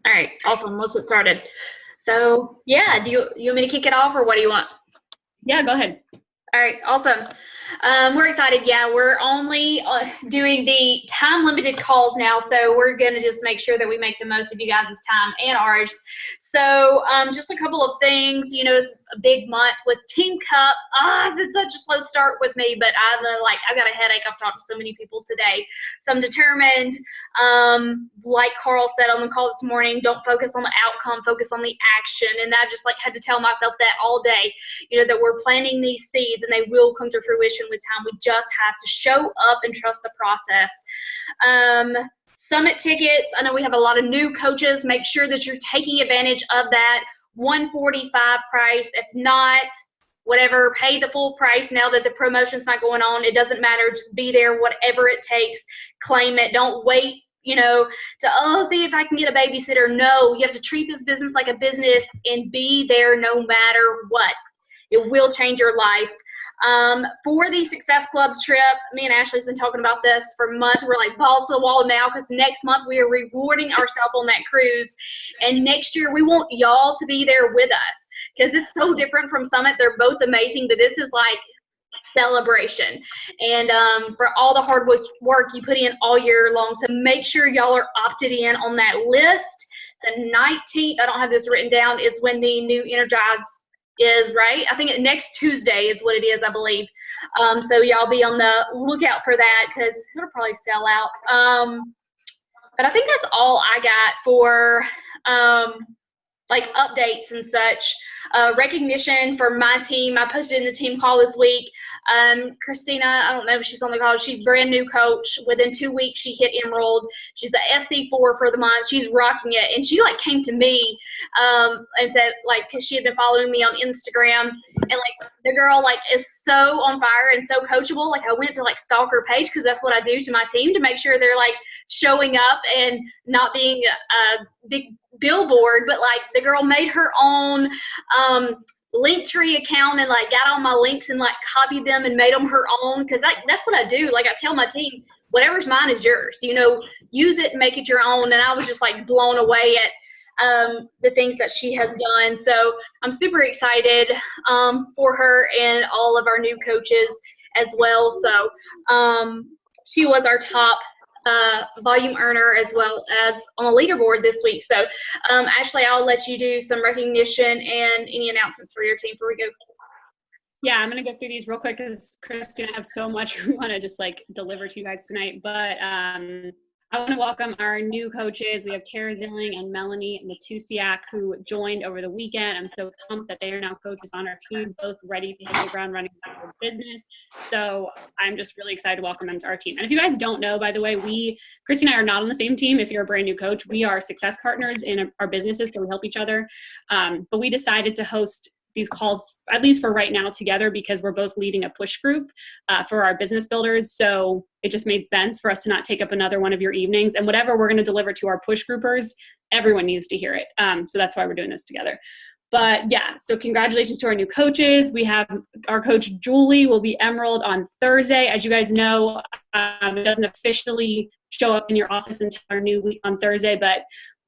All right, awesome. Let's get started. So, yeah, do you want me to kick it off, or what do you want? Yeah, go ahead. All right, awesome. We're excited. Yeah, we're only doing the time limited calls now, so we're going to just make sure that we make the most of you guys' time and ours. So, just a couple of things. It's a big month with Team Cup. It's been such a slow start with me, but I got a headache. I've talked to so many people today, so I'm determined. Like Carl said on the call this morning, don't focus on the outcome, focus on the action. And I just had to tell myself that all day. That we're planting these seeds and they will come to fruition with time. We just have to show up and trust the process. Summit tickets, I know we have a lot of new coaches. Make sure that you're taking advantage of that $145 price. If not, whatever, pay the full price now that the promotion's not going on. It doesn't matter. Just be there, whatever it takes. Claim it. Don't wait to see if I can get a babysitter. No, you have to treat this business like a business and be there no matter what. It will change your life. For the Success Club trip, me and Ashley's been talking about this for months. We're like balls to the wall now because next month we are rewarding ourselves on that cruise. And next year we want y'all to be there with us because it's so different from Summit. They're both amazing, but this is like celebration. And for all the hard work you put in all year long. So make sure y'all are opted in on that list. The 19th, I don't have this written down, is when the new Energize is, right? I think next Tuesday is what it is, I believe. So y'all be on the lookout for that because it'll probably sell out. But I think that's all I got for updates and such. Recognition for my team. I posted in the team call this week. Christina, I don't know if she's on the call. She's brand new coach. Within 2 weeks, she hit Emerald. She's a SC4 for the month. She's rocking it. And she came to me and said, because she had been following me on Instagram. And the girl is so on fire and so coachable. I went to stalk her page because that's what I do to my team to make sure they're showing up and not being a big billboard. But the girl made her own Linktree account and got all my links and copied them and made them her own because that's what I do. I tell my team, whatever's mine is yours. Use it and make it your own. And I was just blown away at the things that she has done. So I'm super excited for her and all of our new coaches as well. So she was our top volume earner as well as on the leaderboard this week. So Ashley, I'll let you do some recognition and any announcements for your team before we go. Yeah, I'm going to go through these real quick because Christy and I have so much we want to just deliver to you guys tonight. But I want to welcome our new coaches. We have Tara Zilling and Melanie Matusiak who joined over the weekend. I'm so pumped that they are now coaches on our team, both ready to hit the ground running for business. So I'm just really excited to welcome them to our team. And if you guys don't know, by the way, Christy and I are not on the same team. If you're a brand new coach, we are success partners in our businesses, so we help each other. But we decided to host these calls, at least for right now, together because we're both leading a push group for our business builders. So it just made sense for us to not take up another one of your evenings. And whatever we're going to deliver to our push groupers, everyone needs to hear it. So that's why we're doing this together. But yeah, so congratulations to our new coaches. We have our coach Julie will be Emerald on Thursday. As you guys know, it doesn't officially show up in your office until our new week on Thursday, but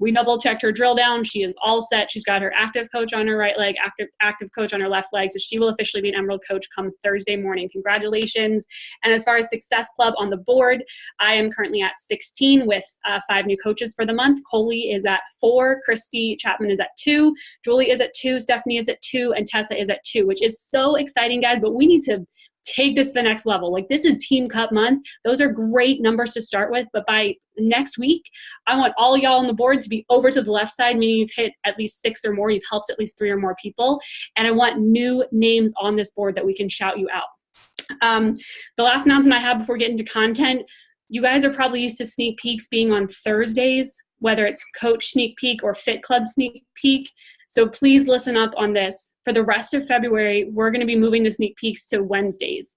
we double checked her drill down. She is all set. She's got her active coach on her right leg, active coach on her left leg. So she will officially be an Emerald coach come Thursday morning. Congratulations. And as far as Success Club on the board, I am currently at 16 with 5 new coaches for the month. Coley is at 4. Christy Chapman is at 2. Julie is at 2. Stephanie is at 2. And Tessa is at 2, which is so exciting, guys. But we need to take this to the next level. This is Team Cup month. Those are great numbers to start with, but by next week, I want all y'all on the board to be over to the left side, meaning you've hit at least 6 or more, you've helped at least 3 or more people, and I want new names on this board that we can shout you out. The last announcement I have before getting to content, you guys are probably used to sneak peeks being on Thursdays, whether it's coach sneak peek or fit club sneak peek. So please listen up on this. For the rest of February, we're going to be moving the sneak peeks to Wednesdays.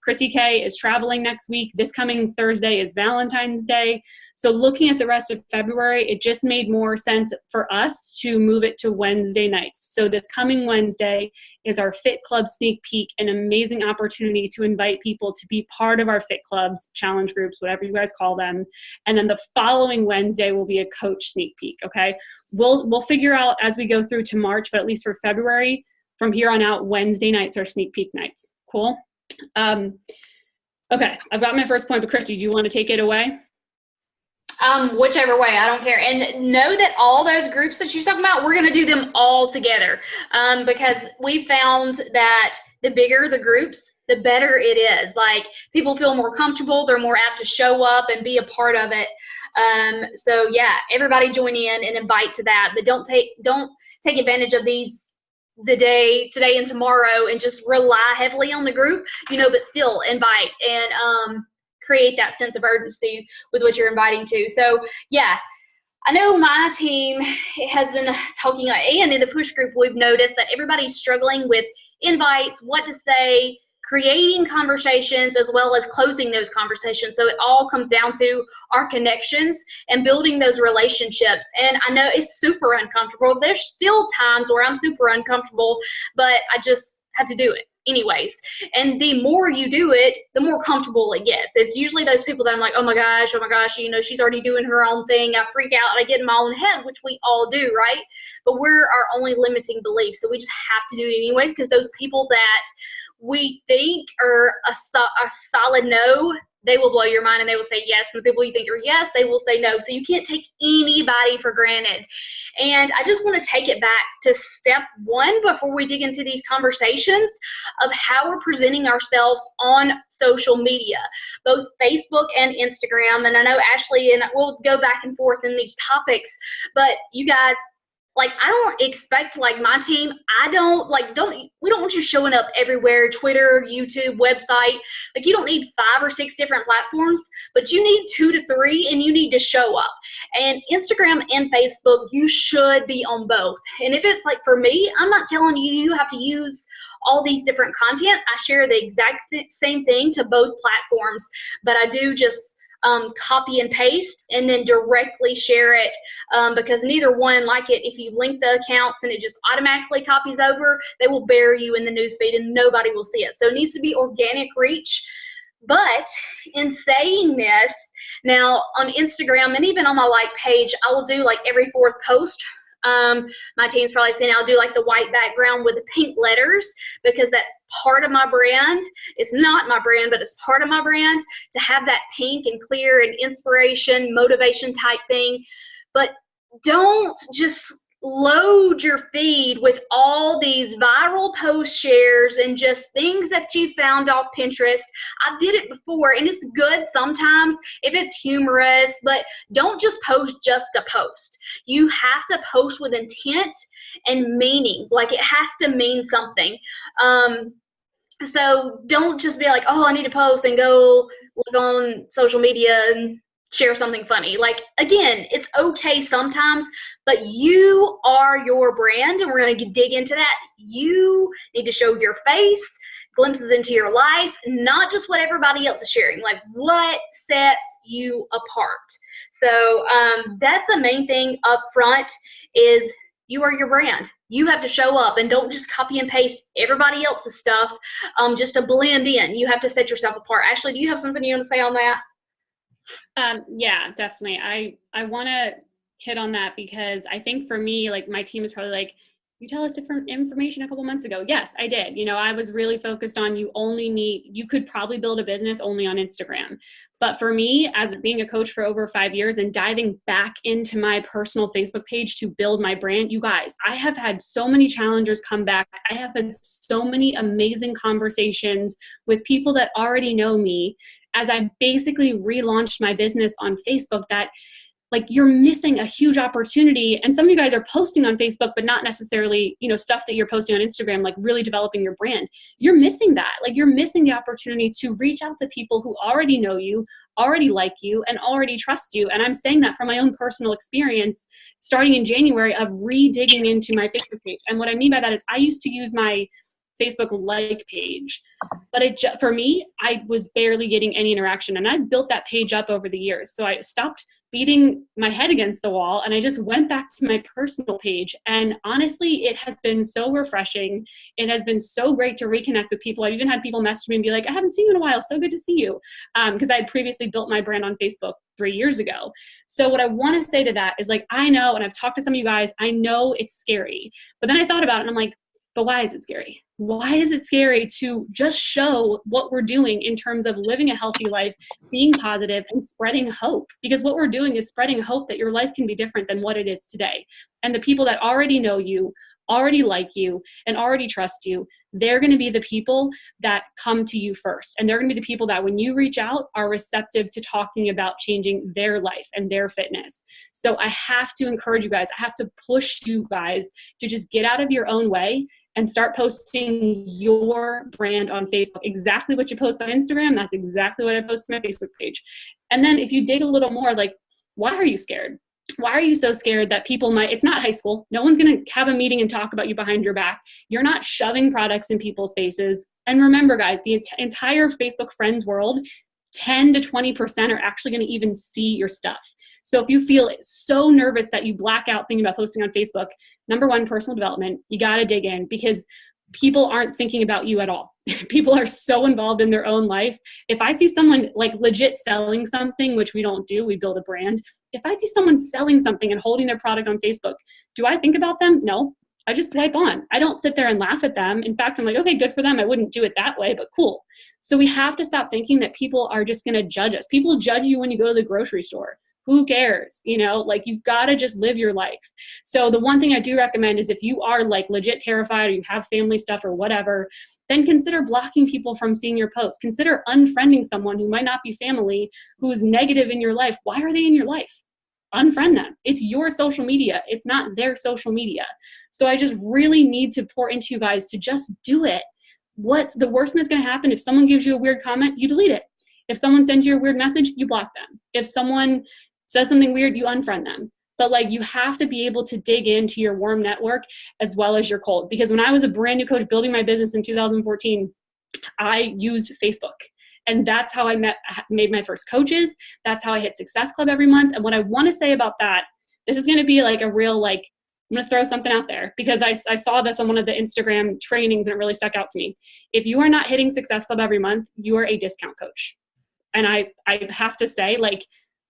Chrissy K is traveling next week. This coming Thursday is Valentine's Day. So looking at the rest of February, it just made more sense for us to move it to Wednesday nights. So this coming Wednesday is our Fit Club sneak peek, an amazing opportunity to invite people to be part of our Fit Clubs, challenge groups, whatever you guys call them. And then the following Wednesday will be a coach sneak peek, okay? We'll figure out as we go through to March, but at least for February, from here on out, Wednesday nights are sneak peek nights. Cool? Okay, I've got my first point, but Christy, do you want to take it away? Whichever way, I don't care. And know that all those groups that you're talking about, we're going to do them all together, because we found that the bigger the groups, the better it is. Like, people feel more comfortable, they're more apt to show up and be a part of it. So yeah, everybody join in and invite to that, but don't take advantage of these today and tomorrow and just rely heavily on the group, but still invite and create that sense of urgency with what you're inviting to. So yeah, I know my team has been talking, and in the push group, we've noticed that everybody's struggling with invites, what to say, creating conversations, as well as closing those conversations. So it all comes down to our connections and building those relationships. And I know it's super uncomfortable. There's still times where I'm super uncomfortable, but I just have to do it anyways. And the more you do it, the more comfortable it gets. It's usually those people that I'm like, oh my gosh, she's already doing her own thing. I freak out, I get in my own head, which we all do, right? But we're our only limiting belief. So we just have to do it anyways, because those people that we think are a solid no, they will blow your mind and they will say yes. And the people you think are yes, they will say no. So you can't take anybody for granted. And I just want to take it back to step one before we dig into these conversations of how we're presenting ourselves on social media, both Facebook and Instagram. And I know Ashley and we'll go back and forth in these topics, but you guys, I don't expect, my team, we don't want you showing up everywhere, Twitter, YouTube, website. You don't need 5 or 6 different platforms, but you need 2 to 3, and you need to show up. And Instagram and Facebook, you should be on both. And if it's for me, I'm not telling you you have to use all these different content. I share the exact same thing to both platforms, but I do just copy and paste and then directly share it, because neither one like it. If you link the accounts and it just automatically copies over, they will bury you in the newsfeed and nobody will see it. So it needs to be organic reach. But in saying this, now on Instagram and even on my page, I will do every 4th post. My team's probably saying I'll do the white background with the pink letters, because that's part of my brand. It's not my brand, but it's part of my brand to have that pink and clear and inspiration, motivation type thing. But don't just load your feed with all these viral post shares and just things that you found off Pinterest. I did it before, and it's good sometimes if it's humorous, but don't just post just to post. You have to post with intent and meaning. It has to mean something. So don't just be oh, I need to post and go look on social media and share something funny. Again, it's okay sometimes, but you are your brand, and we're going to dig into that. You need to show your face, glimpses into your life, not just what everybody else is sharing, what sets you apart. So that's the main thing up front is you are your brand. You have to show up, and don't just copy and paste everybody else's stuff just to blend in. You have to set yourself apart. Ashley, do you have something you want to say on that? Yeah, definitely. I want to hit on that because I think for me, my team is probably you tell us different information a couple months ago. Yes, I did. I was really focused on you could probably build a business only on Instagram. But for me, as being a coach for over 5 years and diving back into my personal Facebook page to build my brand, you guys, I have had so many challengers come back. I have had so many amazing conversations with people that already know me as I basically relaunched my business on Facebook that like you're missing a huge opportunity. And some of you guys are posting on Facebook, but not necessarily, you know, stuff that you're posting on Instagram, like really developing your brand. You're missing that. Like you're missing the opportunity to reach out to people who already know you, already like you, and already trust you. And I'm saying that from my own personal experience, starting in January, of re-digging into my Facebook page. And what I mean by that is I used to use my Facebook like page, but for me, I was barely getting any interaction, and I built that page up over the years. So I stopped beating my head against the wall, and I just went back to my personal page. And honestly, it has been so refreshing. It has been so great to reconnect with people. I've even had people message me and be like, I haven't seen you in a while. So good to see you. Because I had previously built my brand on Facebook 3 years ago. So what I want to say to that is, like, I know, and I've talked to some of you guys, I know it's scary, but then I thought about it and I'm like, but why is it scary? Why is it scary to just show what we're doing in terms of living a healthy life, being positive, and spreading hope? Because what we're doing is spreading hope that your life can be different than what it is today. And the people that already know you, already like you, and already trust you, they're going to be the people that come to you first. And they're going to be the people that when you reach out are receptive to talking about changing their life and their fitness. So I have to encourage you guys, I have to push you guys to just get out of your own way and start posting your brand on Facebook. Exactly what you post on Instagram, that's exactly what I post on my Facebook page. And then if you dig a little more, like, why are you scared? Why are you so scared that people might, it's not high school. No one's going to have a meeting and talk about you behind your back. You're not shoving products in people's faces. And remember, guys, the entire Facebook friends world, 10 to 20% are actually going to even see your stuff. So if you feel so nervous that you black out thinking about posting on Facebook, number one, personal development, you got to dig in, because people aren't thinking about you at all. People are so involved in their own life. If I see someone like legit selling something, which we don't do, we build a brand. If I see someone selling something and holding their product on Facebook, do I think about them? No. I just swipe on. I don't sit there and laugh at them. In fact, I'm like, okay, good for them. I wouldn't do it that way, but cool. So we have to stop thinking that people are just going to judge us. People judge you when you go to the grocery store. Who cares? You know, like, you've got to just live your life. So the one thing I do recommend is if you are like legit terrified, or you have family stuff or whatever, then consider blocking people from seeing your posts. Consider unfriending someone who might not be family, who is negative in your life. Why are they in your life? Unfriend them. It's your social media. It's not their social media. So I just really need to pour into you guys to just do it. What's the worst that's going to happen? If someone gives you a weird comment, you delete it. If someone sends you a weird message, you block them. If someone says something weird, you unfriend them. But like, you have to be able to dig into your warm network as well as your cold. Because when I was a brand new coach building my business in 2014, I used Facebook. And that's how I made my first coaches. That's how I hit Success Club every month. And what I want to say about that, this is going to be like a real, like, I'm going to throw something out there, because I saw this on one of the Instagram trainings and it really stuck out to me. If you are not hitting Success Club every month, you are a discount coach. And I have to say, like,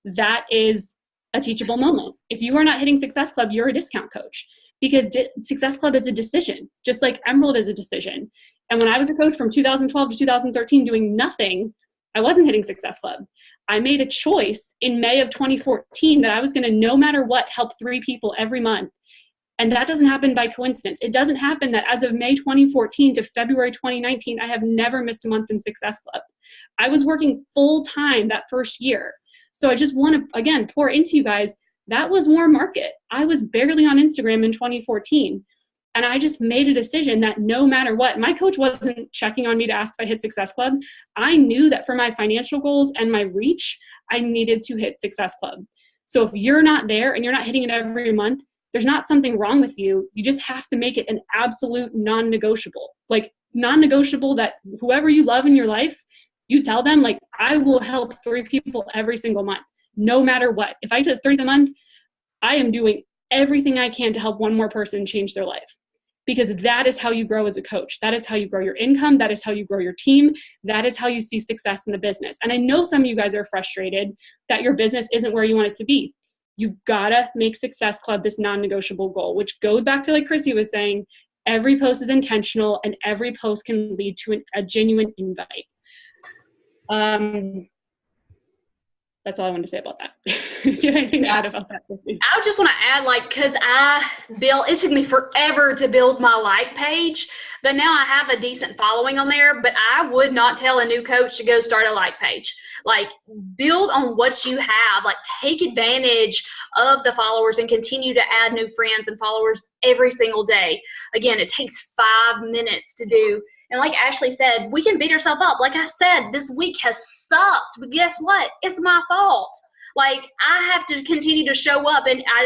that is a teachable moment. If you are not hitting Success Club, you're a discount coach, because Success Club is a decision, just like Emerald is a decision. And when I was a coach from 2012 to 2013 doing nothing, I wasn't hitting Success Club. I made a choice in May of 2014 that I was going to, no matter what, help 3 people every month. And that doesn't happen by coincidence. It doesn't happen that as of May 2014 to February 2019, I have never missed a month in Success Club. I was working full time that first year. So I just want to, again, pour into you guys, that was warm market. I was barely on Instagram in 2014. And I just made a decision that no matter what, my coach wasn't checking on me to ask if I hit Success Club. I knew that for my financial goals and my reach, I needed to hit Success Club. So if you're not there and you're not hitting it every month, there's not something wrong with you. You just have to make it an absolute non-negotiable. Like, non-negotiable that whoever you love in your life, you tell them, like, I will help 3 people every single month, no matter what. If I hit 30 a month, I am doing everything I can to help one more person change their life. Because that is how you grow as a coach. That is how you grow your income. That is how you grow your team. That is how you see success in the business. And I know some of you guys are frustrated that your business isn't where you want it to be. You've got to make Success Club this non-negotiable goal, which goes back to, like Chrissy was saying, every post is intentional and every post can lead to a genuine invite. That's all I wanted to say about that. Do you have anything to add about that, Christy? I just want to add, like, because it took me forever to build my like page, but now I have a decent following on there. But I would not tell a new coach to go start a like page. Like, build on what you have. Like, take advantage of the followers and continue to add new friends and followers every single day. Again, it takes 5 minutes to do. And like Ashley said, we can beat ourselves up. Like I said, this week has sucked, but guess what? It's my fault. Like, I have to continue to show up,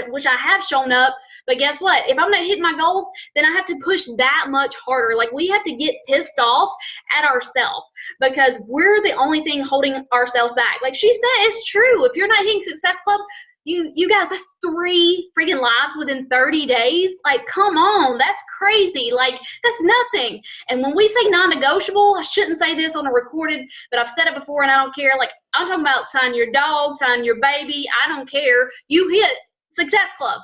which I have shown up, but guess what? If I'm not hitting my goals, then I have to push that much harder. Like, we have to get pissed off at ourselves because we're the only thing holding ourselves back. Like she said, it's true. If you're not hitting Success Club, you guys, that's 3 freaking lives within 30 days. Like, come on, that's crazy. Like, that's nothing. And when we say non-negotiable, I shouldn't say this on a recorded, but I've said it before and I don't care. Like, I'm talking about sign your dog, sign your baby. I don't care. You hit Success Club.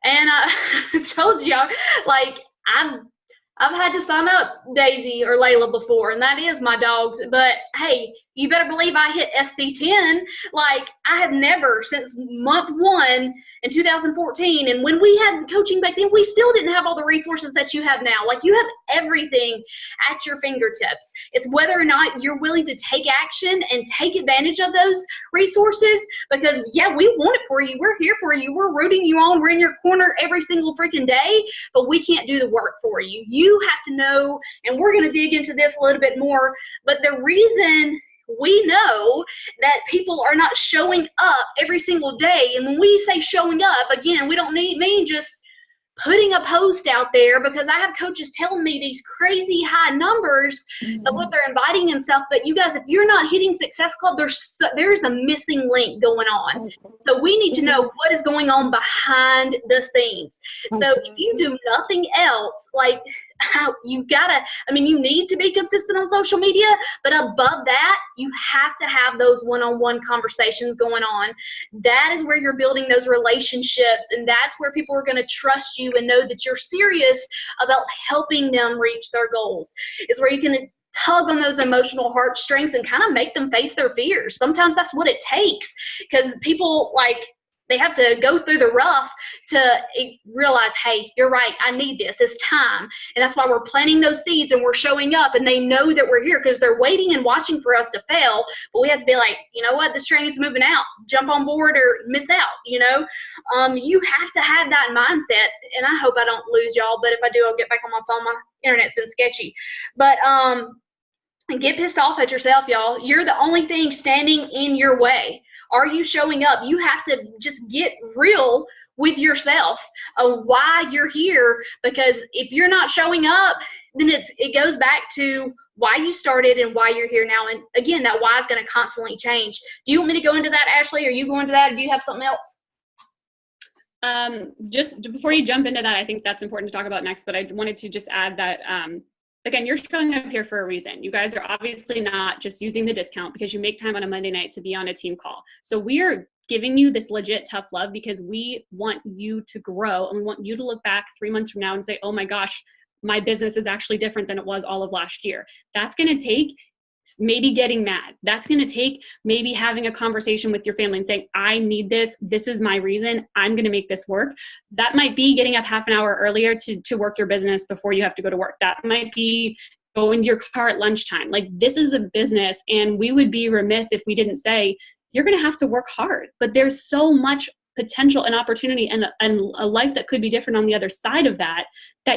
And I told y'all, like, I've had to sign up Daisy or Layla before, and that is my dogs. But hey, you better believe I hit SC10. Like, I have never since month 1 in 2014. And when we had coaching back then, we still didn't have all the resources that you have now. Like, you have everything at your fingertips. It's whether or not you're willing to take action and take advantage of those resources. Because yeah, we want it for you. We're here for you. We're rooting you on. We're in your corner every single freaking day, but we can't do the work for you. You have to know, and we're going to dig into this a little bit more, but the reason we know that people are not showing up every single day, and when we say showing up, again, we don't mean just putting a post out there, because I have coaches telling me these crazy high numbers of what they're inviting themselves. But you guys, if you're not hitting Success Club, there's a missing link going on. So we need to know what is going on behind the scenes. So if you do nothing else, like, you need to be consistent on social media, but above that, you have to have those one-on-one conversations going on. That is where you're building those relationships, and that's where people are going to trust you and know that you're serious about helping them reach their goals. Is where you can tug on those emotional heartstrings and kind of make them face their fears. Sometimes that's what it takes, because people, like, they have to go through the rough to realize, hey, you're right, I need this, it's time. And that's why we're planting those seeds and we're showing up, and they know that we're here because they're waiting and watching for us to fail. But we have to be like, you know what, this train's moving out, jump on board or miss out, you know. You have to have that mindset, and I hope I don't lose y'all, but if I do, I'll get back on my phone. My internet's been sketchy. But get pissed off at yourself, y'all. You're the only thing standing in your way. Are you showing up? You have to just get real with yourself of why you're here, because if you're not showing up, then it goes back to why you started and why you're here now. And again, that why is going to constantly change. Do you want me to go into that, Ashley? Are you going to that, or do you have something else? Just before you jump into that, I think that's important to talk about next, but I wanted to just add that again, you're showing up here for a reason. You guys are obviously not just using the discount because you make time on a Monday night to be on a team call. So we are giving you this legit tough love because we want you to grow, and we want you to look back 3 months from now and say, oh my gosh, my business is actually different than it was all of last year. That's going to take maybe getting mad. That's going to take maybe having a conversation with your family and saying, I need this. This is my reason. I'm going to make this work. That might be getting up half an hour earlier to work your business before you have to go to work. That might be going to your car at lunchtime. Like, this is a business, and we would be remiss if we didn't say, you're going to have to work hard, but there's so much potential and opportunity and a life that could be different on the other side of that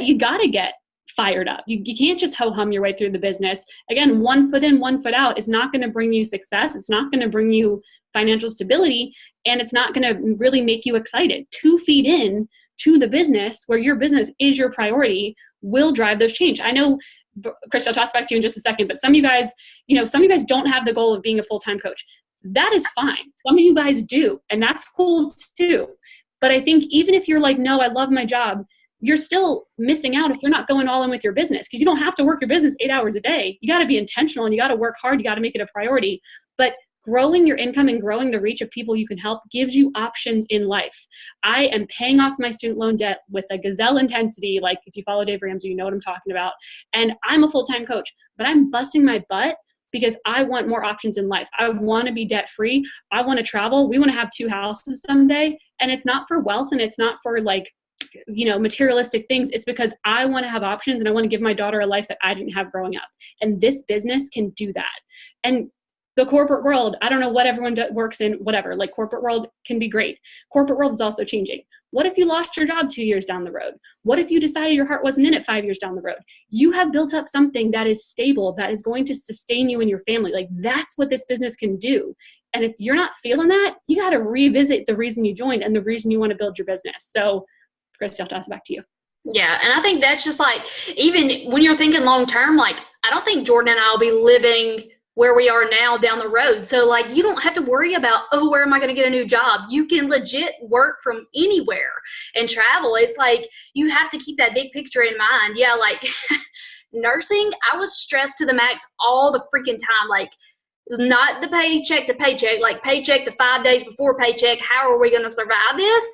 you got to get fired up. You can't just ho-hum your way through the business. Again, 1 foot in, 1 foot out is not going to bring you success. It's not going to bring you financial stability, and it's not going to really make you excited. 2 feet in to the business, where your business is your priority, will drive those change. I know, Chris, I'll toss back to you in just a second, but some of you guys, don't have the goal of being a full-time coach. That is fine. Some of you guys do, and that's cool too. But I think even if you're like, no, I love my job, you're still missing out if you're not going all in with your business, because you don't have to work your business 8 hours a day. You got to be intentional, and you got to work hard. You got to make it a priority. But growing your income and growing the reach of people you can help gives you options in life. I am paying off my student loan debt with a gazelle intensity. Like, if you follow Dave Ramsey, you know what I'm talking about. And I'm a full-time coach, but I'm busting my butt because I want more options in life. I want to be debt free. I want to travel. We want to have 2 houses someday. And it's not for wealth, and it's not for like, materialistic things. It's because I want to have options, and I want to give my daughter a life that I didn't have growing up. And this business can do that. And the corporate world, I don't know what everyone works in, whatever, like corporate world can be great. Corporate world is also changing. What if you lost your job 2 years down the road? What if you decided your heart wasn't in it 5 years down the road? You have built up something that is stable, that is going to sustain you and your family. Like, that's what this business can do. And if you're not feeling that, you got to revisit the reason you joined and the reason you want to build your business. So Chris, I'll toss it back to you. Yeah, and I think that's just like, even when you're thinking long term, like, I don't think Jordan and I will be living where we are now down the road. So like, you don't have to worry about, oh, where am I going to get a new job? You can legit work from anywhere and travel. It's like, you have to keep that big picture in mind. Yeah, like nursing, I was stressed to the max all the freaking time. Like, not the paycheck to paycheck, like paycheck to 5 days before paycheck. How are we going to survive this?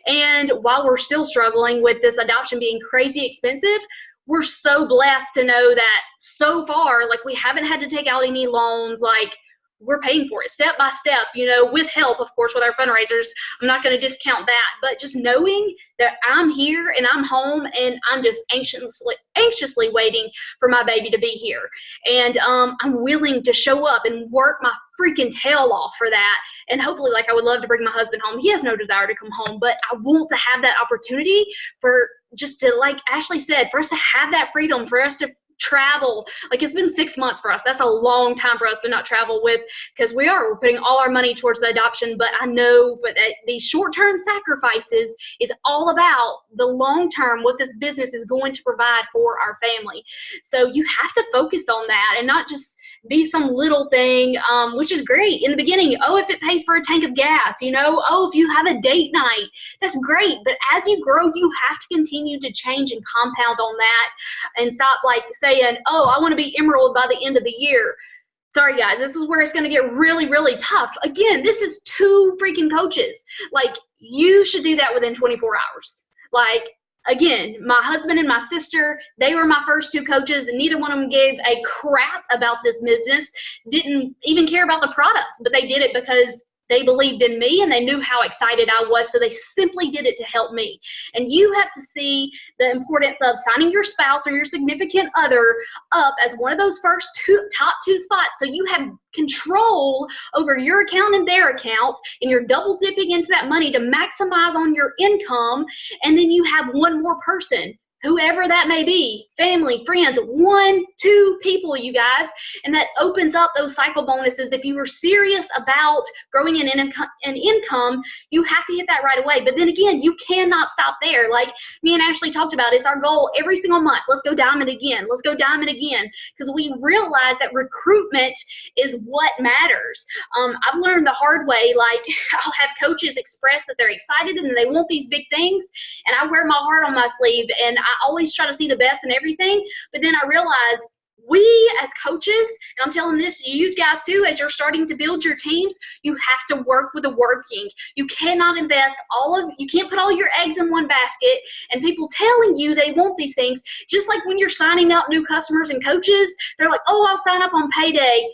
And while we're still struggling with this adoption being crazy expensive, we're so blessed to know that so far, like, we haven't had to take out any loans. Like, we're paying for it step by step, with help, of course, with our fundraisers. I'm not going to discount that, but just knowing that I'm here and I'm home and I'm just anxiously waiting for my baby to be here. And I'm willing to show up and work my freaking tail off for that. And hopefully, like, I would love to bring my husband home. He has no desire to come home, but I want to have that opportunity for just to, like Ashley said, for us to have that freedom, for us to travel. Like, it's been 6 months for us. That's a long time for us to not travel with, because we're putting all our money towards the adoption. But I know that these short-term sacrifices is all about the long-term, what this business is going to provide for our family. So you have to focus on that and not just be some little thing, which is great in the beginning. Oh, if it pays for a tank of gas, oh, if you have a date night, that's great. But as you grow, you have to continue to change and compound on that, and stop like saying, oh, I want to be Emerald by the end of the year. Sorry, guys, this is where it's going to get really, really tough. Again, this is 2 freaking coaches. Like, you should do that within 24 hours. Like, again, my husband and my sister, they were my first 2 coaches, and neither one of them gave a crap about this business, didn't even care about the products, but they did it because they believed in me and they knew how excited I was, so they simply did it to help me. And you have to see the importance of signing your spouse or your significant other up as one of those first top 2 spots, so you have control over your account and their account, and you're double dipping into that money to maximize on your income. And then you have one more person, whoever that may be, family, friends, 1, 2 people, you guys, and that opens up those cycle bonuses. If you were serious about growing an income, you have to hit that right away. But then again, you cannot stop there. Like me and Ashley talked about, it's our goal every single month. Let's go diamond again. Let's go diamond again, because we realize that recruitment is what matters. I've learned the hard way. Like, I'll have coaches express that they're excited and they want these big things, and I wear my heart on my sleeve, and I always try to see the best in everything. But then I realize, we as coaches, and I'm telling this to you guys too, as you're starting to build your teams, you have to work with the working. You cannot you can't put all your eggs in one basket, and people telling you they want these things. Just like when you're signing up new customers and coaches, they're like, oh, I'll sign up on payday.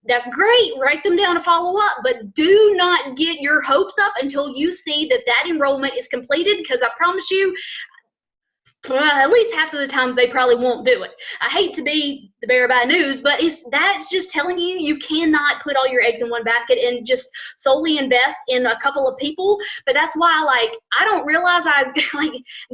That's great. Write them down to follow up, but do not get your hopes up until you see that enrollment is completed, because I promise you, at least half of the times they probably won't do it. I hate to be the bearer of bad news, but that's just telling you, you cannot put all your eggs in one basket and just solely invest in a couple of people. But that's why, like, I don't realize I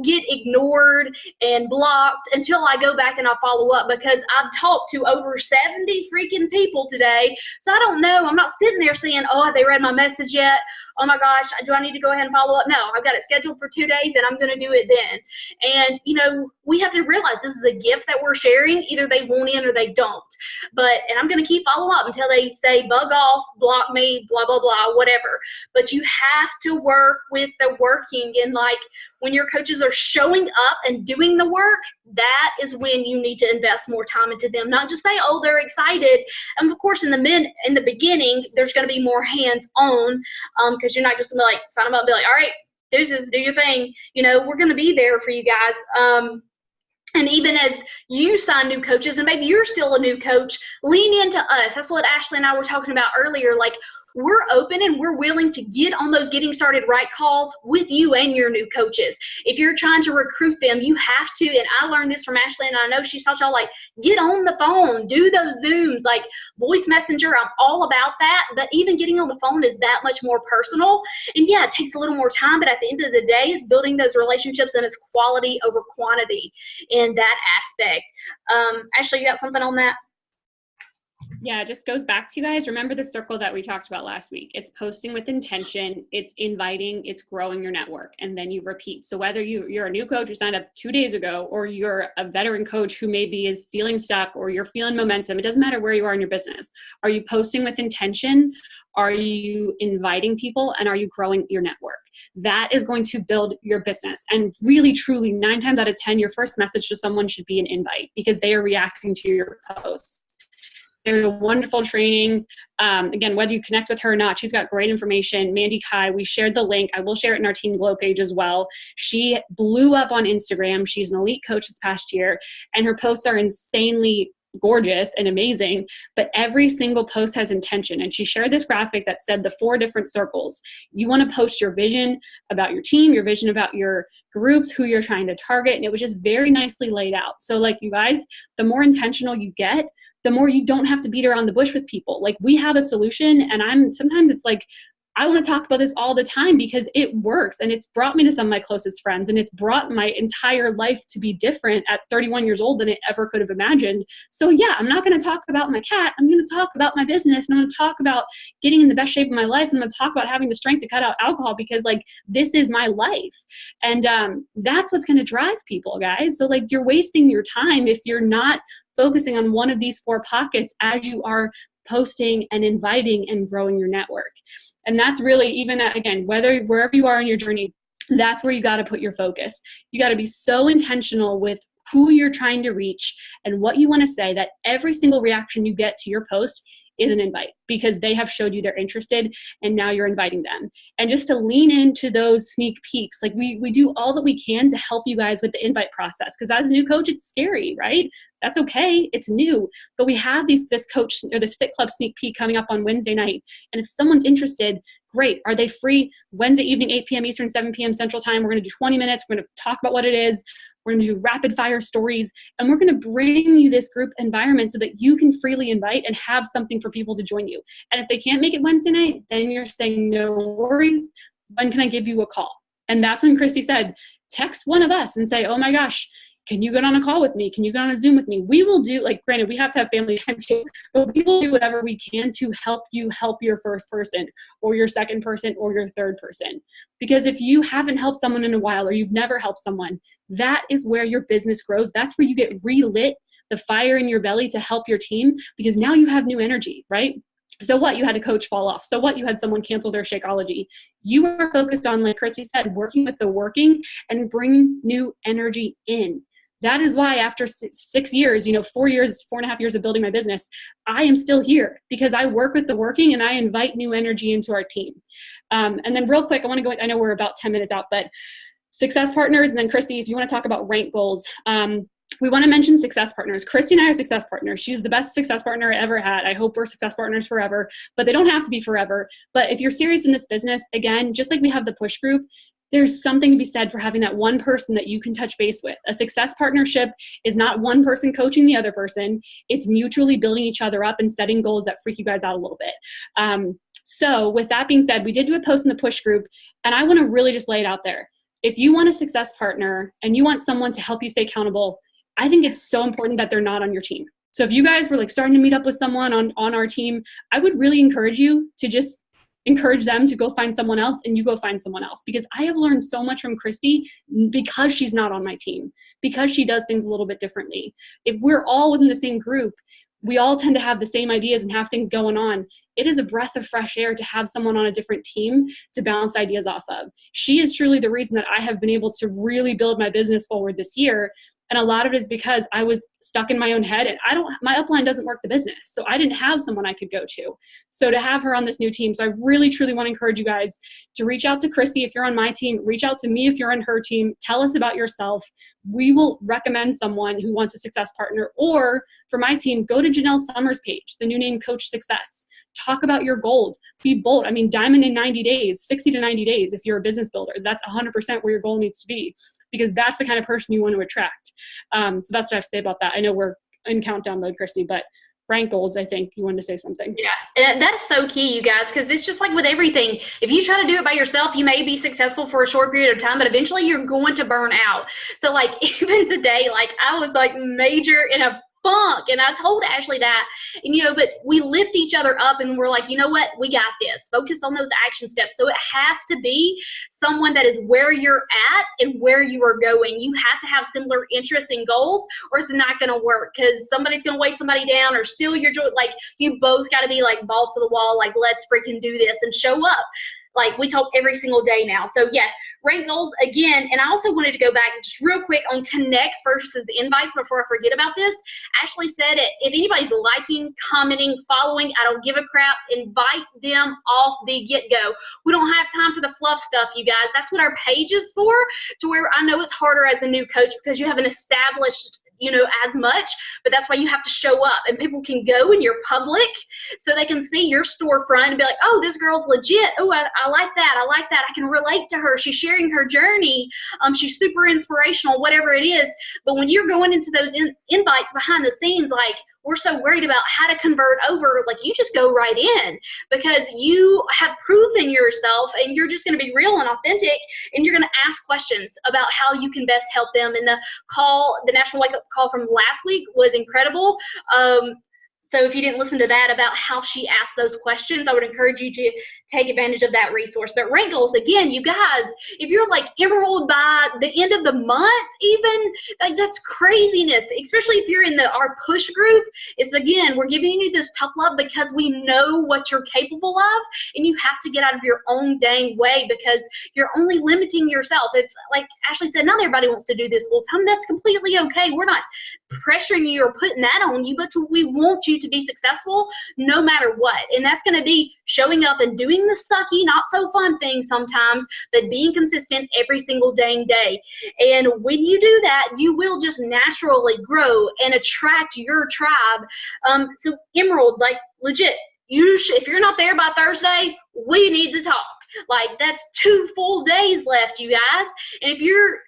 get ignored and blocked until I go back and I follow up, because I've talked to over 70 freaking people today. So I don't know. I'm not sitting there saying, oh, have they read my message yet? Oh my gosh, do I need to go ahead and follow up? No, I've got it scheduled for 2 days and I'm going to do it then. And, we have to realize this is a gift that we're sharing. Either they want in or they don't. And I'm going to keep following up until they say, bug off, block me, blah, blah, blah, whatever. But you have to work with the working. And like, when your coaches are showing up and doing the work, that is when you need to invest more time into them. Not just say, oh, they're excited. And of course, in the beginning, there's going to be more hands-on, because you're not just going to like sign them up and be like, all right, do your thing. We're going to be there for you guys. And even as you sign new coaches, and maybe you're still a new coach, lean into us. That's what Ashley and I were talking about earlier. Like, we're open and we're willing to get on those getting started right calls with you and your new coaches. If you're trying to recruit them, you have to, and I learned this from Ashley, and I know she's taught y'all, like, get on the phone, do those Zooms, like voice messenger. I'm all about that, but even getting on the phone is that much more personal. And yeah, it takes a little more time, but at the end of the day, it's building those relationships, and it's quality over quantity in that aspect. Ashley, you got something on that? Yeah, it just goes back to, you guys, remember the circle that we talked about last week. It's posting with intention, it's inviting, it's growing your network, and then you repeat. So whether you're a new coach who signed up 2 days ago, or you're a veteran coach who maybe is feeling stuck, or you're feeling momentum, it doesn't matter where you are in your business. Are you posting with intention? Are you inviting people? And are you growing your network? That is going to build your business. And really, truly, 9 times out of 10, your first message to someone should be an invite, because they are reacting to your posts. There's a wonderful training. Again, whether you connect with her or not, she's got great information. Mandy Kai, we shared the link. I will share it in our Team Glow page as well. She blew up on Instagram. She's an elite coach this past year, and her posts are insanely gorgeous and amazing, but every single post has intention. And she shared this graphic that said the 4 different circles. You want to post your vision about your team, your vision about your groups, who you're trying to target, and it was just very nicely laid out. So, like, you guys, the more intentional you get, the more you don't have to beat around the bush with people. Like, we have a solution, and sometimes it's like, I want to talk about this all the time because it works, and it's brought me to some of my closest friends, and it's brought my entire life to be different at 31 years old than it ever could have imagined. So yeah, I'm not going to talk about my cat. I'm going to talk about my business, and I'm going to talk about getting in the best shape of my life. And I'm going to talk about having the strength to cut out alcohol, because, like, this is my life. And that's what's going to drive people, guys. So, like, you're wasting your time if you're not focusing on one of these 4 pockets as you are posting and inviting and growing your network. And that's really, even again, wherever you are in your journey, that's where you got to put your focus. You got to be so intentional with who you're trying to reach and what you want to say, that every single reaction you get to your post is an invite, because they have showed you they're interested, and now you're inviting them. And just to lean into those sneak peeks, like, we do all that we can to help you guys with the invite process, because as a new coach, it's scary, right? That's okay, it's new, but we have this coach or this Fit Club sneak peek coming up on Wednesday night. And if someone's interested, great. Are they free Wednesday evening, 8 p.m. Eastern, 7 p.m. Central Time? We're going to do 20 minutes. We're going to talk about what it is. We're going to do rapid fire stories, and we're going to bring you this group environment so that you can freely invite and have something for people to join you. And if they can't make it Wednesday night, then you're saying, no worries. When can I give you a call? And that's when Christy said, text one of us and say, oh my gosh, can you get on a call with me? Can you get on a Zoom with me? We will do, like, granted, we have to have family time too, but we will do whatever we can to help you help your first person, or your second person, or your third person. Because if you haven't helped someone in a while, or you've never helped someone, that is where your business grows. That's where you get relit, the fire in your belly to help your team, because now you have new energy, right? So what? You had a coach fall off. So what? You had someone cancel their Shakeology. You were focused on, like Christy said, working with the working and bring new energy in. That is why after 6 years, 4.5 years of building my business, I am still here, because I work with the working and I invite new energy into our team. And then real quick, I know we're about 10 minutes out, but success partners. And then Christy, if you want to talk about rank goals, we want to mention success partners. Christy and I are success partners. She's the best success partner I ever had. I hope we're success partners forever, but they don't have to be forever. But if you're serious in this business, again, just like we have the push group, there's something to be said for having that one person that you can touch base with. A success partnership is not one person coaching the other person. It's mutually building each other up and setting goals that freak you guys out a little bit. So with that being said, we did do a post in the push group, and I want to really just lay it out there. If you want a success partner and you want someone to help you stay accountable, I think it's so important that they're not on your team. So if you guys were like starting to meet up with someone on our team, I would really encourage you to just encourage them to go find someone else, and you go find someone else, because I have learned so much from Christy because she's not on my team, because she does things a little bit differently. If we're all within the same group, we all tend to have the same ideas and have things going on. It is a breath of fresh air to have someone on a different team to bounce ideas off of. She is truly the reason that I have been able to really build my business forward this year. And a lot of it is because I was stuck in my own head, and my upline doesn't work the business. So I didn't have someone I could go to. So to have her on this new team. So I really, truly want to encourage you guys to reach out to Christy if you're on my team, reach out to me if you're on her team, tell us about yourself. We will recommend someone who wants a success partner. Or for my team, go to Janelle Summers' page, the new name Coach Success. Talk about your goals. Be bold. I mean, diamond in 90 days, 60 to 90 days if you're a business builder. That's 100% where your goal needs to be, because that's the kind of person you want to attract. So that's what I have to say about that. I know we're in countdown mode, Christy, but rank goals, I think you wanted to say something. Yeah, and that's so key, you guys, because it's just like with everything. If you try to do it by yourself, you may be successul for a short period of time, but eventually you're going to burn out. So like even today, like I was like major in a funk, and I told Ashley that, and but we lift each other up, and we're like, you know what, we got this. Focus on those action steps. So it has to be someone that is where you're at and where you are going. You have to have similar interests and goals, or it's not going to work, because somebody's going to weigh somebody down or steal your joy. Like you both got to be like balls to the wall, like let's freaking do this and show up. Like we talk every single day now. So yeah, rank goals again. And I also wanted to go back just real quick on connects versus the invites before I forget about this. Ashley said it, if anybody's liking, commenting, following, I don't give a crap, invite them off the get-go. We don't have time for the fluff stuff, you guys. That's what our page is for, to where I know it's harder as a new coach because you haven't established as much, but that's why you have to show up, and people can go in your public so they can see your storefront and be like, oh, this girl's legit. Oh, I like that. I like that. I can relate to her. She's sharing her journey. She's super inspirational, whatever it is. But when you're going into those invites behind the scenes, like we're so worried about how to convert over, like you just go right in because you have proven yourself, and you're just going to be real and authentic, and you're going to ask questions about how you can best help them. And the National Wake Up Call from last week was incredible. So if you didn't listen to that about how she asked those questions, I would encourage you to take advantage of that resource. But rank goals, again, you guys, if you're like emerald by the end of the month even, like that's craziness, especially if you're in our push group. It's, again, we're giving you this tough love because we know what you're capable of, and you have to get out of your own dang way because you're only limiting yourself. If, like Ashley said, not everybody wants to do this full time, that's completely okay. We're not pressuring you or putting that on you, but we want you to be successful no matter what. And that's going to be showing up and doing the sucky, not so fun things sometimes, but being consistent every single dang day. And when you do that, you will just naturally grow and attract your tribe. So Emerald, like legit, if you're not there by Thursday, we need to talk. Like that's 2 full days left, you guys. And if you're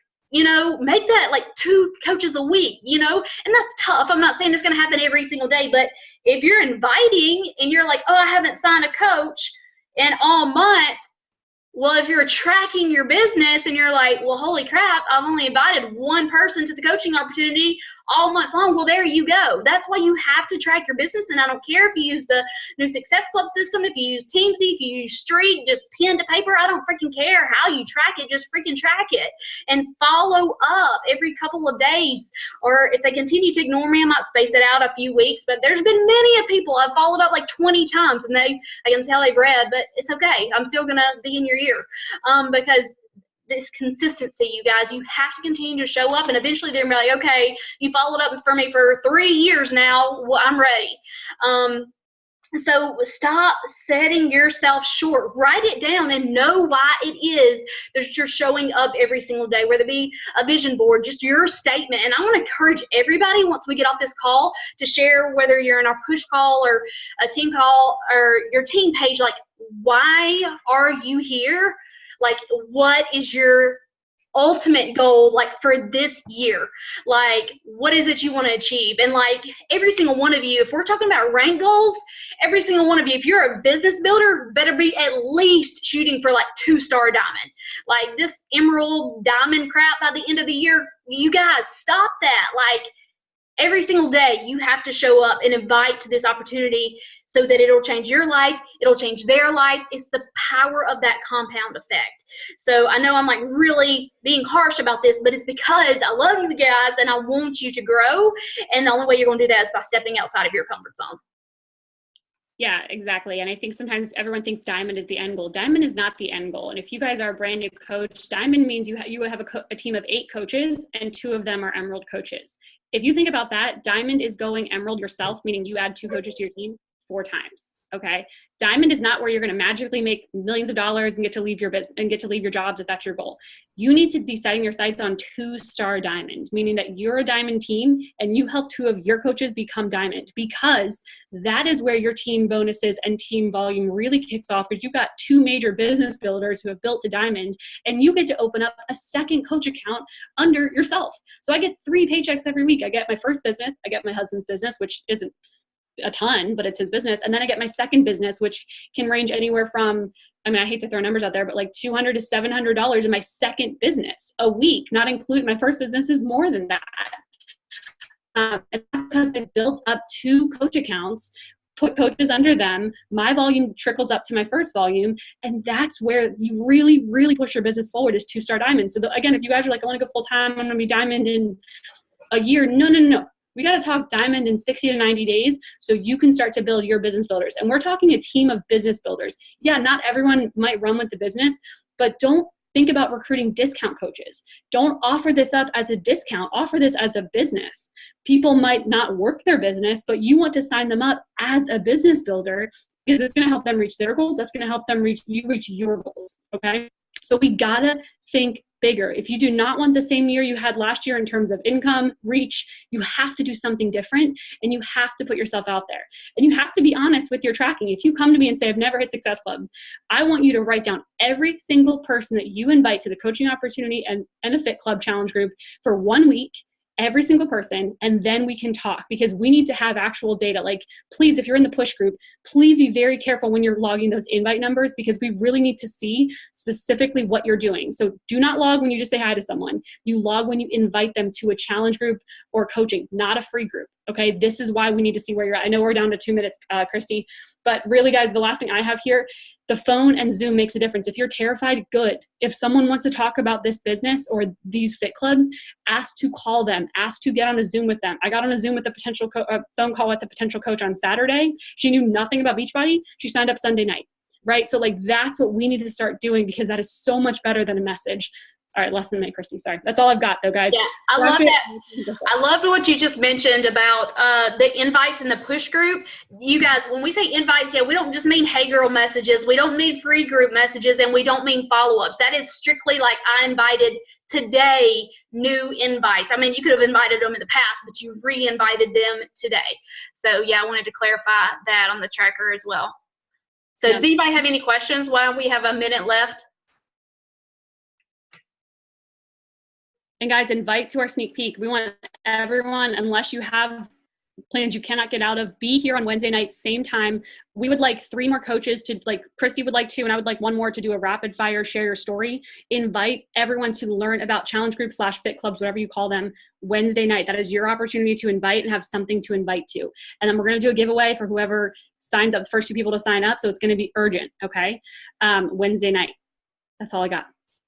make that like 2 coaches a week, and that's tough. I'm not saying it's going to happen every single day, but if you're inviting and you're like, oh, I haven't signed a coach in all month, well, if you're tracking your business and you're like, well, holy crap, I've only invited 1 person to the coaching opportunity all month long. Well, there you go. That's why you have to track your business. And I don't care if you use the new Success Club system, if you use Teamsy, if you use Street, just pen to paper. I don't freaking care how you track it. Just freaking track it and follow up every couple of days. Or if they continue to ignore me, I might space it out a few weeks. But there's been many of people I've followed up like 20 times, and I can tell they've read, but it's okay. I'm still going to be in your ear because this consistency, you guys, you have to continue to show up, and eventually they're gonna be like, okay, you followed up for me for 3 years now, well, I'm ready. So stop setting yourself short. Write it down and know why it is that you're showing up every single day, whether it be a vision board, just your statement. And I want to encourage everybody, once we get off this call, to share, whether you're in our push call or a team call or your team page, like, why are you here? Like, what is your ultimate goal, like, for this year? Like, what is it you want to achieve? And like every single one of you, if we're talking about rank goals, every single one of you, if you're a business builder, better be at least shooting for like 2-star diamond. Like this emerald diamond crap by the end of the year, you guys, stop that. Like every single day you have to show up and invite to this opportunity so that it'll change your life, it'll change their lives. It's the power of that compound effect. So I know I'm like really being harsh about this, but it's because I love you guys and I want you to grow. And the only way you're going to do that is by stepping outside of your comfort zone. Yeah, exactly. And I think sometimes everyone thinks diamond is the end goal. Diamond is not the end goal. And if you guys are a brand new coach, diamond means you have a team of 8 coaches and 2 of them are emerald coaches. If you think about that, diamond is going emerald yourself, meaning you add 2 coaches to your team 4 times. Okay. Diamond is not where you're going to magically make millions of dollars and get to leave your business and get to leave your jobs if that's your goal. You need to be setting your sights on 2-star diamond, meaning that you're a diamond team and you help 2 of your coaches become diamond, because that is where your team bonuses and team volume really kicks off, because you've got 2 major business builders who have built to diamond, and you get to open up a second coach account under yourself. So I get 3 paychecks every week. I get my first business, I get my husband's business, which isn't a ton, but it's his business. And then I get my second business, which can range anywhere from, I mean, I hate to throw numbers out there, but like $200 to $700 in my second business a week, not including my first business is more than that. And because I built up 2 coach accounts, put coaches under them, my volume trickles up to my first volume. And that's where you really, really push your business forward, is 2-star diamond. So again, if you guys are like, I want to go full time, I'm going to be diamond in a year. No. We got to talk diamond in 60 to 90 days so you can start to build your business builders. And we're talking a team of business builders. Yeah, not everyone might run with the business, but don't think about recruiting discount coaches. Don't offer this up as a discount. Offer this as a business. People might not work their business, but you want to sign them up as a business builder, because it's going to help them reach their goals. That's going to help them reach your goals. Okay. So we got to think bigger. If you do not want the same year you had last year in terms of income, reach, you have to do something different, and you have to put yourself out there. And you have to be honest with your tracking. If you come to me and say, I've never hit Success Club, I want you to write down every single person that you invite to the Coaching Opportunity and a Fit Club Challenge group for 1 week, every single person, and then we can talk, because we need to have actual data. Like, please, if you're in the push group, please be very careful when you're logging those invite numbers, because we really need to see specifically what you're doing. So do not log when you just say hi to someone. You log when you invite them to a challenge group or coaching, not a free group. Okay, this is why we need to see where you're at. I know we're down to 2 minutes, Christy, but really, guys, the last thing I have here, the phone and Zoom makes a difference. If you're terrified, good. If someone wants to talk about this business or these fit clubs, ask to call them, ask to get on a Zoom with them. I got on a Zoom with a potential phone call with a potential coach on Saturday. She knew nothing about Beachbody. She signed up Sunday night, right? So like, that's what we need to start doing, because that is so much better than a message. All right, less than a minute, Christy. Sorry. That's all I've got, though, guys. Yeah, I love that. I loved what you just mentioned about the invites in the push group. You guys, when we say invites, yeah, we don't just mean hey girl messages. We don't mean free group messages, and we don't mean follow-ups. That is strictly like, I invited today new invites. I mean, you could have invited them in the past, but you re-invited them today. So yeah, I wanted to clarify that on the tracker as well. So yeah. Does anybody have any questions while we have a minute left? And guys, invite to our sneak peek. We want everyone, unless you have plans you cannot get out of, be here on Wednesday night, same time. We would like 3 more coaches to, like, Christy would like 2, and I would like 1 more to do a rapid fire, share your story. Invite everyone to learn about challenge groups / fit clubs, whatever you call them, Wednesday night. That is your opportunity to invite and have something to invite to. And then we're going to do a giveaway for whoever signs up, the first 2 people to sign up. So it's going to be urgent. Okay. Wednesday night. That's all I got.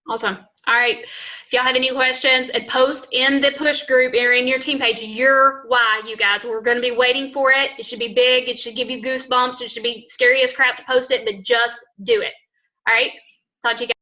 Awesome. All right. If y'all have any questions, post in the push group or in your team page your why, you guys. We're going to be waiting for it. It should be big. It should give you goosebumps. It should be scary as crap to post it, but just do it. All right. Talk to you guys.